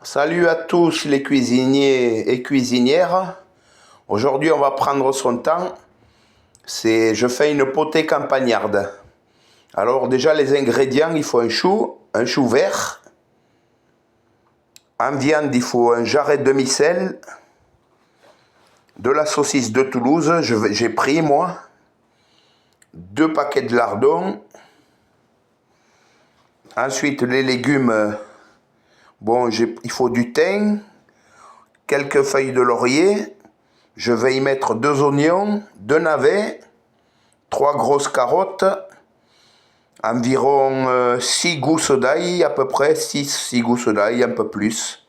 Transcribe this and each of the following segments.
Salut à tous les cuisiniers et cuisinières. Aujourd'hui, on va prendre son temps. Je fais une potée campagnarde. Alors déjà, les ingrédients, il faut un chou vert. En viande, il faut un jarret de demi-sel, de la saucisse de Toulouse, j'ai pris moi, 2 paquets de lardons. Ensuite, les légumes, il faut du thym, quelques feuilles de laurier. Je vais y mettre 2 oignons, 2 navets, 3 grosses carottes, environ 6 gousses d'ail, à peu près 6 gousses d'ail, un peu plus,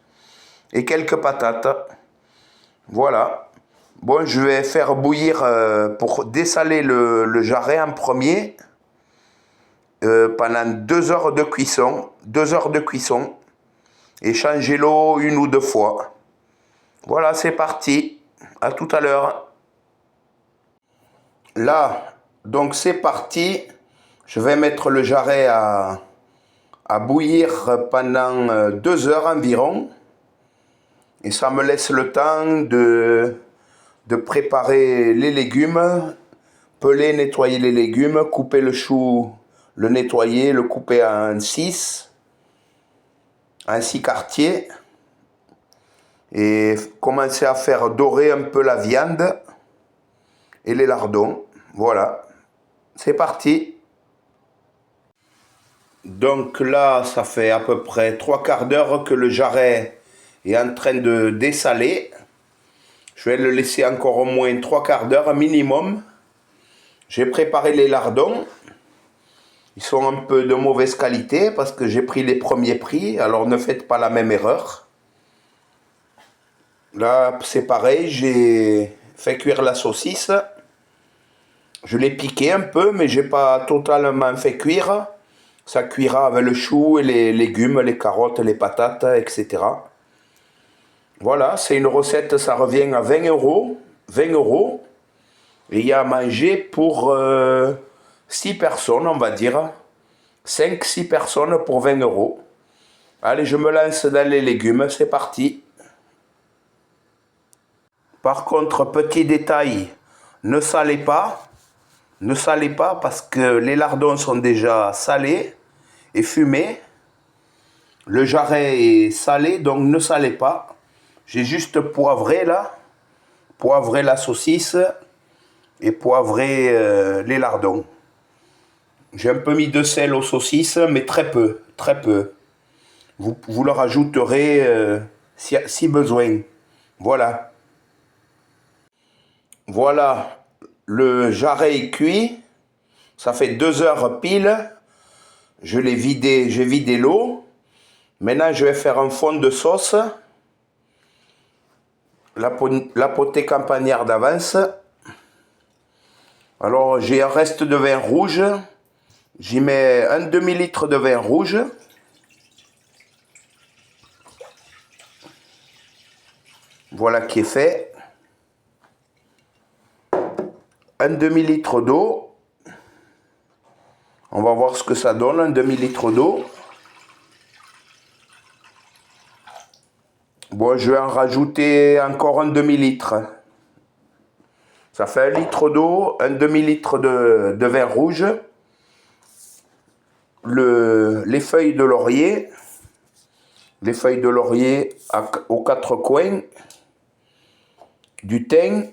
et quelques patates. Voilà. Bon, je vais faire bouillir pour dessaler le jarret en premier pendant 2 heures de cuisson. 2 heures de cuisson. Et changer l'eau 1 ou 2 fois. Voilà, c'est parti. À tout à l'heure. Là, donc c'est parti. Je vais mettre le jarret à bouillir pendant 2 heures environ. Et ça me laisse le temps de préparer les légumes, peler, nettoyer les légumes, couper le chou, le nettoyer, le couper en 6 quartiers et commencer à faire dorer un peu la viande et les lardons. Voilà, c'est parti. Donc là, ça fait à peu près 3/4 d'heure que le jarret est en train de dessaler. Je vais le laisser encore au moins 3/4 d'heure minimum. J'ai préparé les lardons. Ils sont un peu de mauvaise qualité parce que j'ai pris les premiers prix. Alors ne faites pas la même erreur. Là, c'est pareil. J'ai fait cuire la saucisse. Je l'ai piqué un peu, mais j'ai pas totalement fait cuire. Ça cuira avec le chou et les légumes, les carottes, les patates, etc. Voilà, c'est une recette, ça revient à 20 euros. 20 euros. Et il y a à manger pour 6 personnes, on va dire. 5-6 personnes pour 20 euros. Allez, je me lance dans les légumes, c'est parti. Par contre, petit détail, ne salez pas. Ne salez pas parce que les lardons sont déjà salés et fumés. Le jarret est salé, donc ne salez pas. J'ai juste poivré là. Poivré la saucisse et poivré les lardons. J'ai un peu mis de sel aux saucisses, mais très peu, très peu. Vous le rajouterez si besoin. Voilà. Voilà, le jarret est cuit. Ça fait 2 heures pile. Je l'ai vidé, j'ai vidé l'eau. Maintenant, je vais faire un fond de sauce. La potée campagnarde d'avance. Alors, j'ai un reste de vin rouge. J'y mets un demi-litre de vin rouge. Voilà qui est fait. Un demi-litre d'eau. On va voir ce que ça donne, un demi-litre d'eau. Bon, je vais en rajouter encore un demi-litre. Ça fait 1 litre d'eau, un demi-litre de vin rouge. Les feuilles de laurier. Les feuilles de laurier aux 4 coins. Du thym.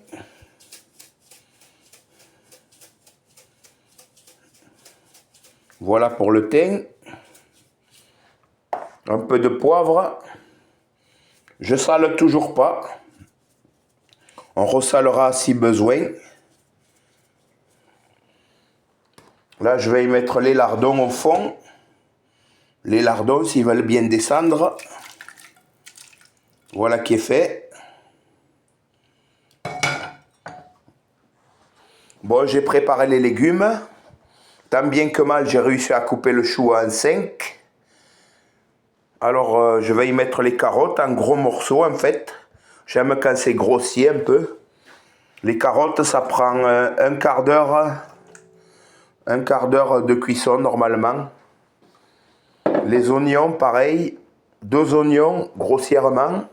Voilà pour le thym. Un peu de poivre. Je sale toujours pas. On ressalera si besoin. Là, je vais y mettre les lardons au fond. Les lardons, s'ils veulent bien descendre. Voilà qui est fait. Bon, j'ai préparé les légumes. Tant bien que mal, j'ai réussi à couper le chou en 5. Alors, je vais y mettre les carottes en gros morceaux, en fait. J'aime quand c'est grossier un peu. Les carottes, ça prend un quart d'heure de cuisson normalement. Les oignons, pareil, 2 oignons grossièrement.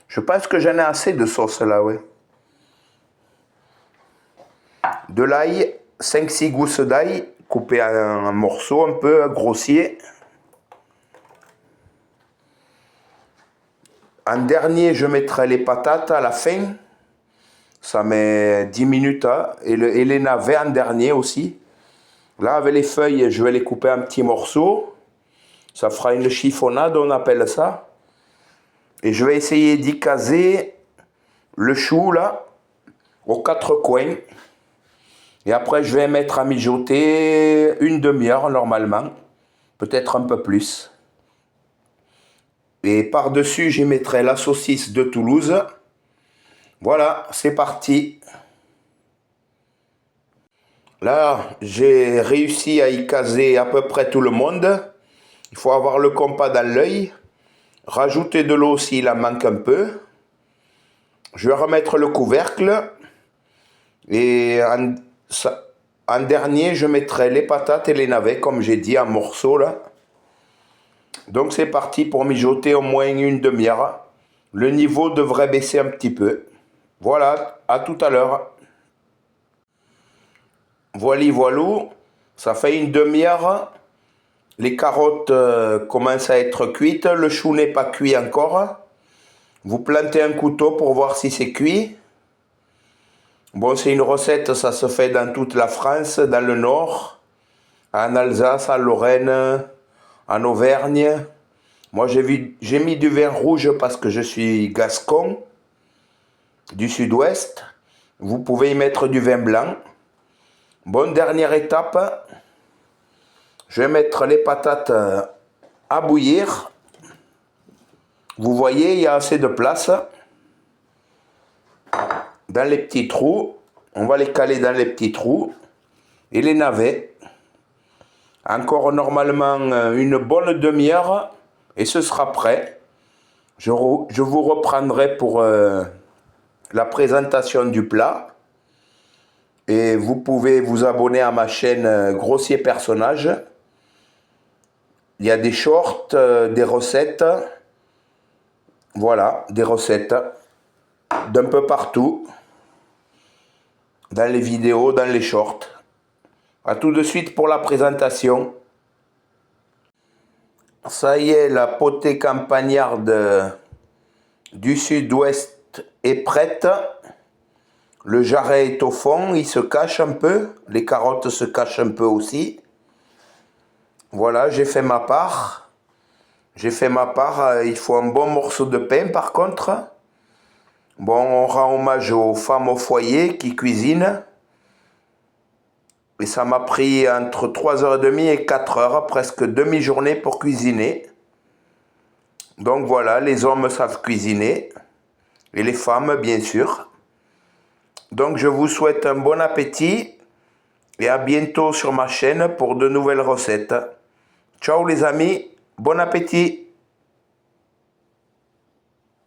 Je pense que j'en ai assez de sauce là, ouais. De l'ail, 5-6 gousses d'ail, coupées en morceaux un peu grossiers. En dernier, je mettrai les patates à la fin. Ça met 10 minutes. Hein. Et les navets en dernier aussi. Là, avec les feuilles, je vais les couper en petits morceaux. Ça fera une chiffonnade, on appelle ça. Et je vais essayer d'y caser le chou, là, aux 4 coins. Et après, je vais mettre à mijoter une demi-heure, normalement. Peut-être un peu plus. Et par-dessus, j'y mettrai la saucisse de Toulouse. Voilà, c'est parti. Là, j'ai réussi à y caser à peu près tout le monde. Il faut avoir le compas dans l'œil. Rajouter de l'eau s'il en manque un peu. Je vais remettre le couvercle. Et en dernier, je mettrai les patates et les navets, comme j'ai dit, en morceaux là. Donc c'est parti pour mijoter au moins une demi-heure. Le niveau devrait baisser un petit peu. Voilà, à tout à l'heure. Voilà, ça fait une demi-heure. Les carottes commencent à être cuites. Le chou n'est pas cuit encore. Vous plantez un couteau pour voir si c'est cuit. Bon, c'est une recette, ça se fait dans toute la France, dans le Nord, en Alsace, en Lorraine, en Auvergne. Moi, j'ai mis du vin rouge parce que je suis gascon, du sud-ouest. Vous pouvez y mettre du vin blanc. Bon, dernière étape. Je vais mettre les patates à bouillir. Vous voyez, il y a assez de place. Dans les petits trous. On va les caler dans les petits trous. Et les navets. Encore normalement une bonne demi-heure. Et ce sera prêt. Je vous reprendrai pour la présentation du plat. Et vous pouvez vous abonner à ma chaîne Grossier Personnage. Il y a des shorts, des recettes. Voilà, des recettes d'un peu partout. Dans les vidéos, dans les shorts. A tout de suite pour la présentation. Ça y est, la potée campagnarde du sud-ouest est prête. Le jarret est au fond, il se cache un peu. Les carottes se cachent un peu aussi. Voilà, j'ai fait ma part. J'ai fait ma part. Il faut un bon morceau de pain par contre. Bon, on rend hommage aux femmes au foyer qui cuisinent. Et ça m'a pris entre 3h30 et 4h, presque demi-journée pour cuisiner. Donc voilà, les hommes savent cuisiner. Et les femmes, bien sûr. Donc je vous souhaite un bon appétit. Et à bientôt sur ma chaîne pour de nouvelles recettes. Ciao les amis, bon appétit!